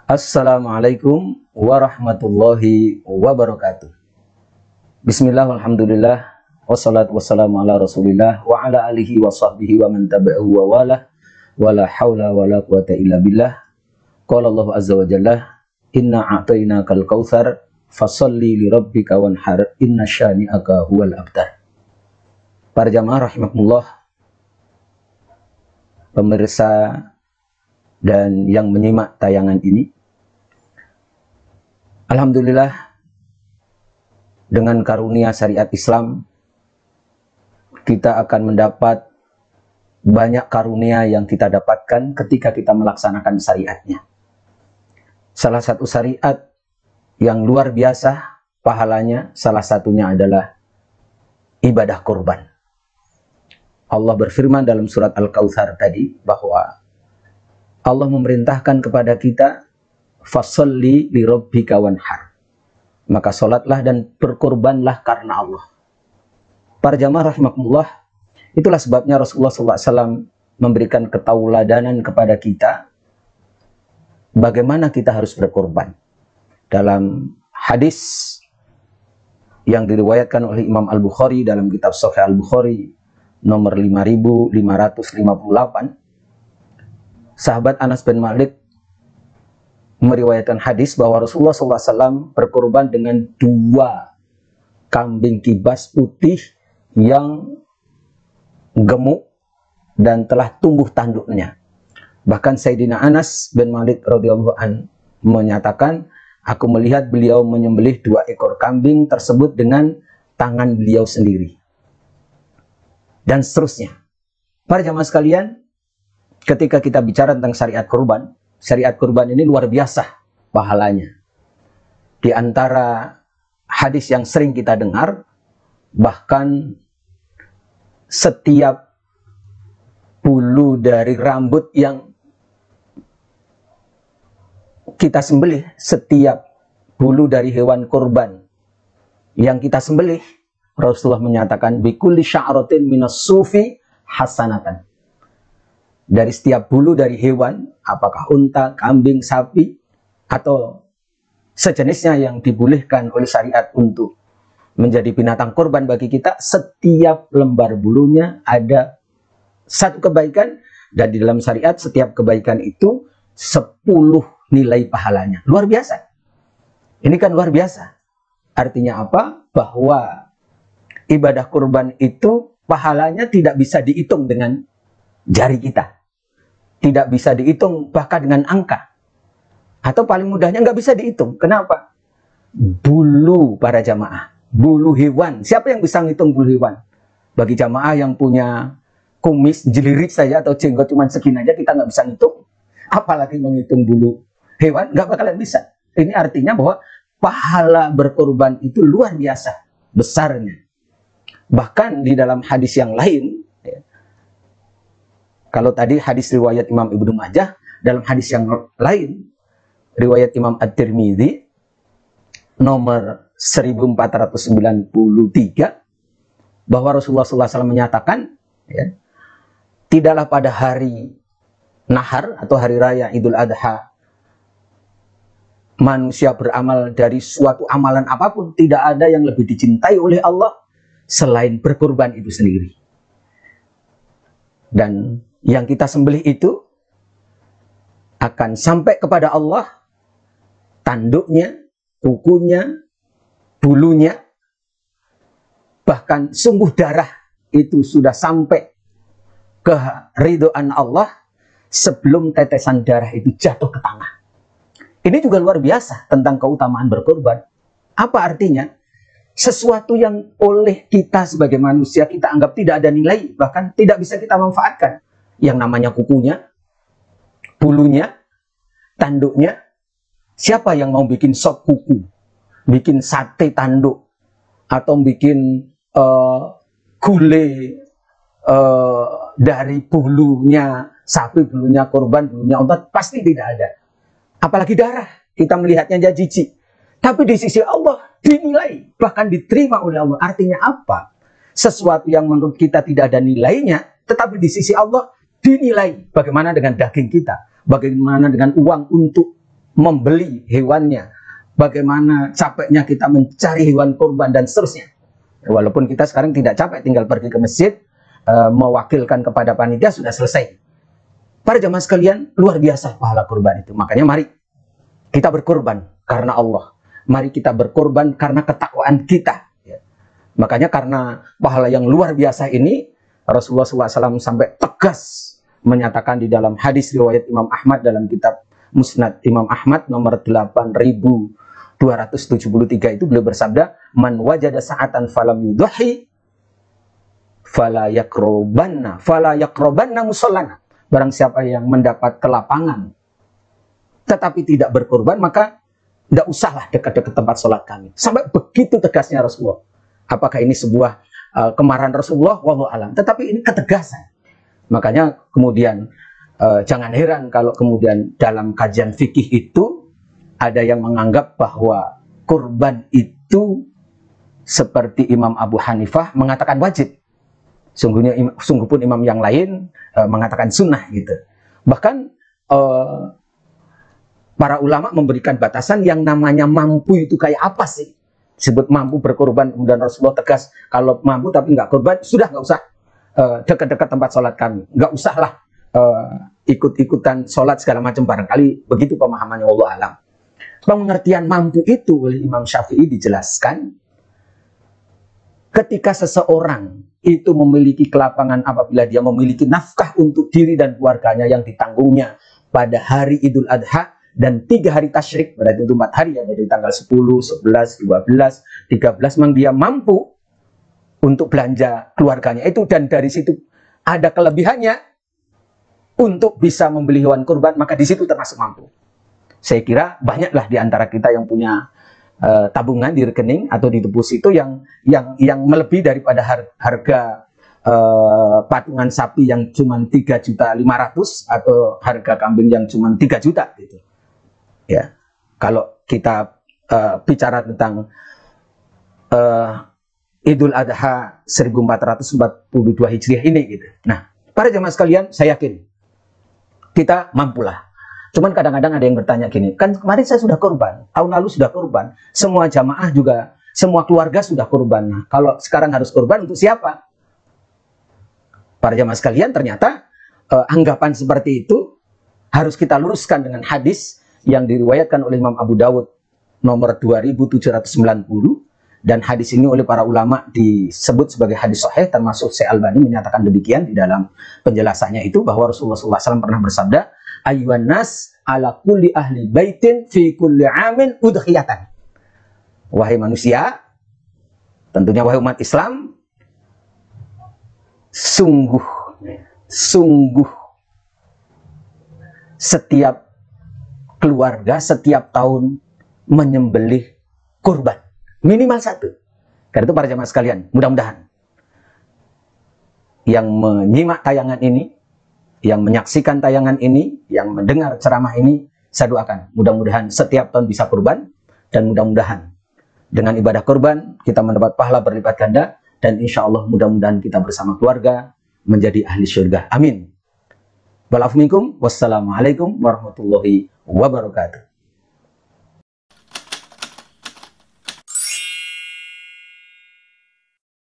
Assalamualaikum warahmatullahi wabarakatuh. Bismillah, alhamdulillah, wassalatu wassalamu ala rasulillah wa ala alihi wa sahbihi wa man tabi'ahu wa wala wa la hawla wa la quwata illa billah. Qala Allah azza wa jalla, inna a'tainakal kautsar fasalli li rabbika wanhar inna syani'aka huwal abtar. Para jamaah rahimakumullah, pemirsa dan yang menyimak tayangan ini, alhamdulillah, dengan karunia syariat Islam, kita akan mendapat banyak karunia yang kita dapatkan ketika kita melaksanakan syariatnya. Salah satu syariat yang luar biasa pahalanya, salah satunya adalah ibadah kurban. Allah berfirman dalam surat Al-Kautsar tadi bahwa Allah memerintahkan kepada kita, fasalli li rabbika wanhar, maka sholatlah dan berkorbanlah karena Allah. Para jamaah rahimakumullah, itulah sebabnya Rasulullah SAW memberikan ketauladanan kepada kita bagaimana kita harus berkorban. Dalam hadis yang diriwayatkan oleh Imam Al-Bukhari dalam kitab Sahih Al-Bukhari nomor 5558, sahabat Anas bin Malik meriwayatkan hadis bahwa Rasulullah SAW berkorban dengan 2 kambing kibas putih yang gemuk dan telah tumbuh tanduknya. Bahkan Sayyidina Anas bin Malik radhiyallahu anhu menyatakan, aku melihat beliau menyembelih 2 ekor kambing tersebut dengan tangan beliau sendiri. Dan seterusnya. Para jamaah sekalian, ketika kita bicara tentang syariat kurban ini luar biasa pahalanya. Di antara hadis yang sering kita dengar, bahkan setiap bulu dari rambut yang kita sembelih, setiap bulu dari hewan kurban yang kita sembelih, Rasulullah menyatakan bikulli sya'ratin minas sufi hasanatan. Dari setiap bulu dari hewan, apakah unta, kambing, sapi, atau sejenisnya yang dibolehkan oleh syariat untuk menjadi binatang kurban bagi kita, setiap lembar bulunya ada 1 kebaikan, dan di dalam syariat setiap kebaikan itu 10 nilai pahalanya. Luar biasa. Ini kan luar biasa. Artinya apa? Bahwa ibadah kurban itu pahalanya tidak bisa dihitung dengan jari kita. Tidak bisa dihitung bahkan dengan angka. Atau paling mudahnya nggak bisa dihitung. Kenapa? Bulu para jamaah. Bulu hewan. Siapa yang bisa ngitung bulu hewan? Bagi jamaah yang punya kumis jelirit saja atau jenggot cuma segini aja kita nggak bisa ngitung. Apalagi menghitung bulu hewan, nggak bakalan bisa. Ini artinya bahwa pahala berkorban itu luar biasa besarnya. Bahkan di dalam hadis yang lain, kalau tadi hadis riwayat Imam Ibnu Majah, dalam hadis yang lain, riwayat Imam At-Tirmidzi, nomor 1493, bahwa Rasulullah SAW menyatakan, tidaklah pada hari nahar atau hari raya Idul Adha, manusia beramal dari suatu amalan apapun, tidak ada yang lebih dicintai oleh Allah selain berkorban itu sendiri. Dan yang kita sembelih itu akan sampai kepada Allah, tanduknya, kukunya, bulunya, bahkan sumbuh darah itu sudah sampai ke ridhoan Allah sebelum tetesan darah itu jatuh ke tanah. Ini juga luar biasa tentang keutamaan berkorban. Apa artinya? Sesuatu yang oleh kita sebagai manusia kita anggap tidak ada nilai, bahkan tidak bisa kita manfaatkan. Yang namanya kukunya, bulunya, tanduknya. Siapa yang mau bikin sop kuku, bikin sate tanduk, atau bikin gulai dari bulunya sapi, bulunya korban, bulunya unta? Pasti tidak ada. Apalagi darah, kita melihatnya aja jijik. Tapi di sisi Allah dinilai, bahkan diterima oleh Allah. Artinya apa? Sesuatu yang menurut kita tidak ada nilainya, tetapi di sisi Allah dinilai. Bagaimana dengan daging kita? Bagaimana dengan uang untuk membeli hewannya, bagaimana capeknya kita mencari hewan kurban dan seterusnya. Walaupun kita sekarang tidak capek, tinggal pergi ke masjid, mewakilkan kepada panitia, sudah selesai. Para jamaah sekalian, luar biasa pahala kurban itu. Makanya mari kita berkurban karena Allah. Mari kita berkorban karena ketakwaan kita. Ya. Makanya karena pahala yang luar biasa ini, Rasulullah SAW sampai tegas menyatakan di dalam hadis riwayat Imam Ahmad dalam kitab Musnad Imam Ahmad nomor 8273 itu beliau bersabda, "Man wajada sa'atan falam yudhi fala yakrobanna musallana." Barang siapa yang mendapat kelapangan tetapi tidak berkorban, maka tidak usahlah dekat-dekat tempat sholat kami. Sampai begitu tegasnya Rasulullah. Apakah ini sebuah kemarahan Rasulullah? Wallahu alam. Tetapi ini ketegasan. Makanya kemudian jangan heran kalau kemudian dalam kajian fikih itu ada yang menganggap bahwa kurban itu seperti Imam Abu Hanifah mengatakan wajib. Sungguh pun imam yang lain mengatakan sunnah gitu. Bahkan para ulama memberikan batasan yang namanya mampu itu kayak apa sih? Disebut mampu berkorban, kemudian Rasulullah tegas, kalau mampu tapi nggak korban, sudah nggak usah dekat-dekat tempat sholat kami. Nggak usahlah ikut-ikutan sholat segala macam, barangkali begitu pemahamannya, wallahu alam. Pengertian mampu itu oleh Imam Syafi'i dijelaskan ketika seseorang itu memiliki kelapangan apabila dia memiliki nafkah untuk diri dan keluarganya yang ditanggungnya pada hari Idul Adha dan 3 hari tasyrik, berarti itu 4 hari ya, dari tanggal 10, 11, 12, 13, memang dia mampu untuk belanja keluarganya itu, dan dari situ ada kelebihannya untuk bisa membeli hewan kurban, maka di situ termasuk mampu. Saya kira banyaklah di antara kita yang punya tabungan di rekening atau di deposito yang melebihi daripada harga patungan sapi yang cuma 3.500.000 atau harga kambing yang cuma 3 juta gitu. Ya, kalau kita bicara tentang Idul Adha 1442 Hijriah ini gitu. Nah, para jemaah sekalian, saya yakin kita mampulah. Cuman kadang-kadang ada yang bertanya gini, kan kemarin saya sudah kurban, tahun lalu sudah kurban, semua jamaah juga, semua keluarga sudah kurban. Nah, kalau sekarang harus kurban untuk siapa? Para jemaah sekalian, ternyata anggapan seperti itu harus kita luruskan dengan hadis yang diriwayatkan oleh Imam Abu Dawud nomor 2790, dan hadis ini oleh para ulama disebut sebagai hadis sahih, termasuk Syekh Albani menyatakan demikian di dalam penjelasannya itu, bahwa Rasulullah SAW pernah bersabda, "Ayyuhan nas ala kulli ahli baitin fi kulli amin udhiyatan." Wahai manusia, tentunya wahai umat Islam, sungguh setiap keluarga setiap tahun menyembelih kurban minimal 1. Karena itu para jemaah sekalian, mudah-mudahan yang menyimak tayangan ini, yang menyaksikan tayangan ini, yang mendengar ceramah ini, saya doakan mudah-mudahan setiap tahun bisa kurban, dan mudah-mudahan dengan ibadah kurban kita mendapat pahala berlipat ganda, dan insya Allah mudah-mudahan kita bersama keluarga menjadi ahli surga. Amin. Wassalamualaikum warahmatullahi wabarakatuh.